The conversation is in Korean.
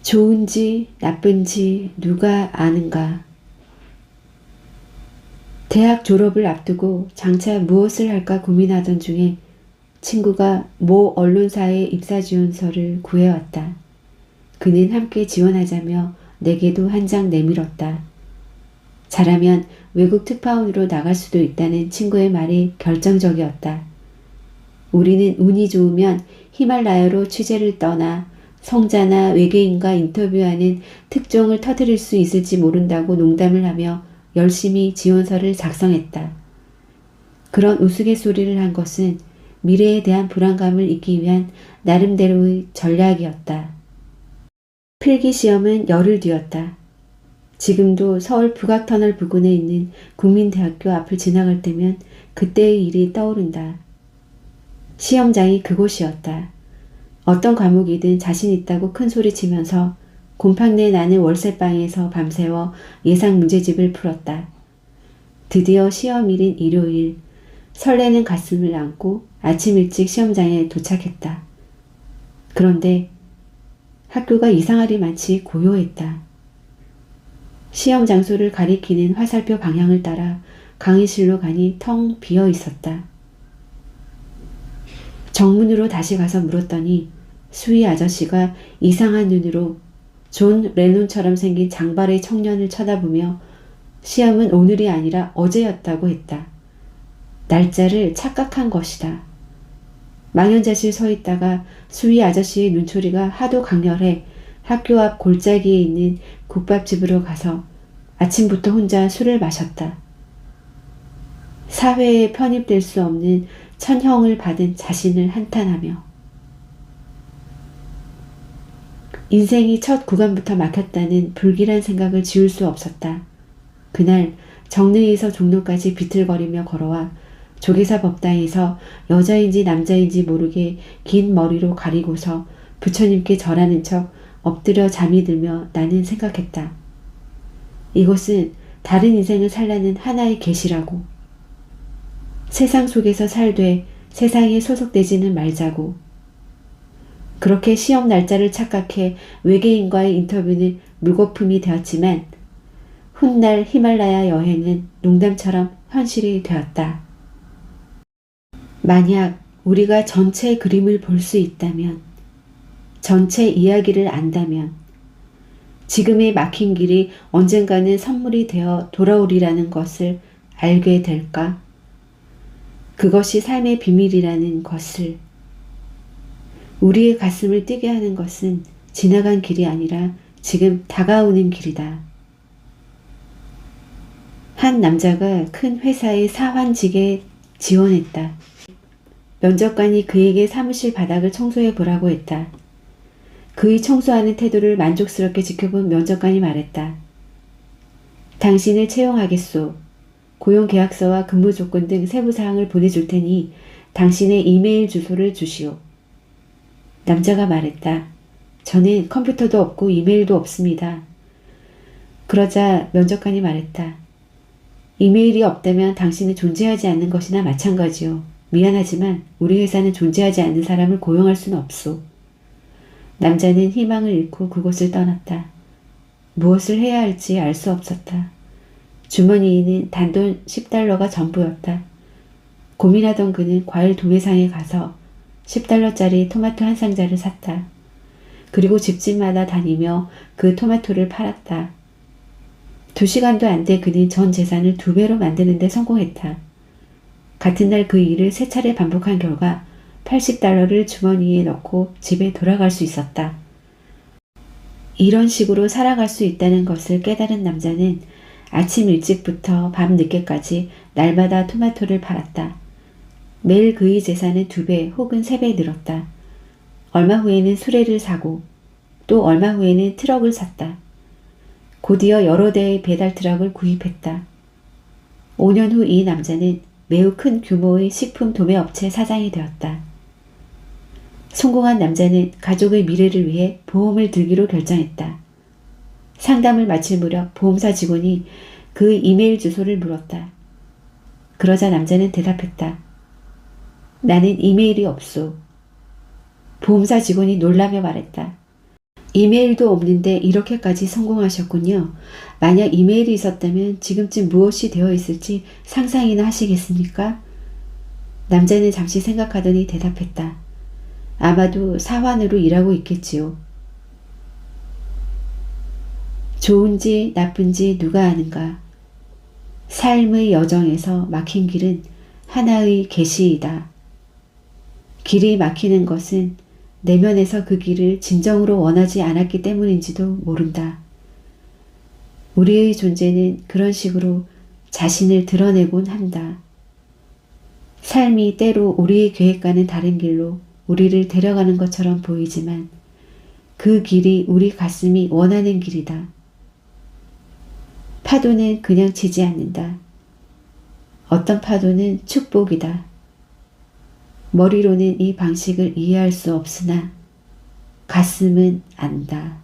좋은지 나쁜지 누가 아는가. 대학 졸업을 앞두고 장차 무엇을 할까 고민하던 중에 친구가 모 언론사의 입사 지원서를 구해왔다. 그는 함께 지원하자며 내게도 한 장 내밀었다. 잘하면 외국 특파원으로 나갈 수도 있다는 친구의 말이 결정적이었다. 우리는 운이 좋으면 히말라야로 취재를 떠나 성자나 외계인과 인터뷰하는 특종을 터뜨릴 수 있을지 모른다고 농담을 하며 열심히 지원서를 작성했다. 그런 우스갯소리를 한 것은 미래에 대한 불안감을 잊기 위한 나름대로의 전략이었다. 필기시험은 열흘 뒤였다. 지금도 서울 북악터널 부근에 있는 국민대학교 앞을 지나갈 때면 그때의 일이 떠오른다. 시험장이 그곳이었다. 어떤 과목이든 자신 있다고 큰 소리치면서 곰팡내 나는 월세방에서 밤새워 예상 문제집을 풀었다. 드디어 시험일인 일요일, 설레는 가슴을 안고 아침 일찍 시험장에 도착했다. 그런데 학교가 이상하리 많지 고요했다. 시험 장소를 가리키는 화살표 방향을 따라 강의실로 가니 텅 비어 있었다. 정문으로 다시 가서 물었더니 수위 아저씨가 이상한 눈으로 존 레논처럼 생긴 장발의 청년을 쳐다보며 시험은 오늘이 아니라 어제였다고 했다. 날짜를 착각한 것이다. 망연자실 서 있다가 수위 아저씨의 눈초리가 하도 강렬해 학교 앞 골짜기에 있는 국밥집으로 가서 아침부터 혼자 술을 마셨다. 사회에 편입될 수 없는 천형을 받은 자신을 한탄하며 인생이 첫 구간부터 막혔다는 불길한 생각을 지울 수 없었다. 그날 정릉에서 종로까지 비틀거리며 걸어와 조계사 법당에서 여자인지 남자인지 모르게 긴 머리로 가리고서 부처님께 절하는 척 엎드려 잠이 들며 나는 생각했다. 이것은 다른 인생을 살라는 하나의 계시라고. 세상 속에서 살되 세상에 소속되지는 말자고. 그렇게 시험 날짜를 착각해 외계인과의 인터뷰는 물거품이 되었지만 훗날 히말라야 여행은 농담처럼 현실이 되었다. 만약 우리가 전체 그림을 볼 수 있다면, 전체 이야기를 안다면, 지금의 막힌 길이 언젠가는 선물이 되어 돌아오리라는 것을 알게 될까? 그것이 삶의 비밀이라는 것을. 우리의 가슴을 뛰게 하는 것은 지나간 길이 아니라 지금 다가오는 길이다. 한 남자가 큰 회사의 사환직에 지원했다. 면접관이 그에게 사무실 바닥을 청소해 보라고 했다. 그의 청소하는 태도를 만족스럽게 지켜본 면접관이 말했다. 당신을 채용하겠소. 고용계약서와 근무조건 등 세부사항을 보내줄 테니 당신의 이메일 주소를 주시오. 남자가 말했다. 저는 컴퓨터도 없고 이메일도 없습니다. 그러자 면접관이 말했다. 이메일이 없다면 당신은 존재하지 않는 것이나 마찬가지요. 미안하지만 우리 회사는 존재하지 않는 사람을 고용할 수는 없소. 남자는 희망을 잃고 그곳을 떠났다. 무엇을 해야 할지 알 수 없었다. 주머니에는 단돈 10달러가 전부였다. 고민하던 그는 과일 도매상에 가서 10달러짜리 토마토 한 상자를 샀다. 그리고 집집마다 다니며 그 토마토를 팔았다. 2시간도 안 돼 그는 전 재산을 2배로 만드는 데 성공했다. 같은 날 그 일을 3차례 반복한 결과 80달러를 주머니에 넣고 집에 돌아갈 수 있었다. 이런 식으로 살아갈 수 있다는 것을 깨달은 남자는 아침 일찍부터 밤 늦게까지 날마다 토마토를 팔았다. 매일 그의 재산은 2배 혹은 3배 늘었다. 얼마 후에는 수레를 사고 또 얼마 후에는 트럭을 샀다. 곧이어 여러 대의 배달 트럭을 구입했다. 5년 후 이 남자는 매우 큰 규모의 식품 도매업체 사장이 되었다. 성공한 남자는 가족의 미래를 위해 보험을 들기로 결정했다. 상담을 마칠 무렵 보험사 직원이 그 이메일 주소를 물었다. 그러자 남자는 대답했다. 나는 이메일이 없소. 보험사 직원이 놀라며 말했다. 이메일도 없는데 이렇게까지 성공하셨군요. 만약 이메일이 있었다면 지금쯤 무엇이 되어 있을지 상상이나 하시겠습니까? 남자는 잠시 생각하더니 대답했다. 아마도 사환으로 일하고 있겠지요. 좋은지 나쁜지 누가 아는가. 삶의 여정에서 막힌 길은 하나의 계시이다. 길이 막히는 것은 내면에서 그 길을 진정으로 원하지 않았기 때문인지도 모른다. 우리의 존재는 그런 식으로 자신을 드러내곤 한다. 삶이 때로 우리의 계획과는 다른 길로 우리를 데려가는 것처럼 보이지만 그 길이 우리 가슴이 원하는 길이다. 파도는 그냥 치지 않는다. 어떤 파도는 축복이다. 머리로는 이 방식을 이해할 수 없으나 가슴은 안다.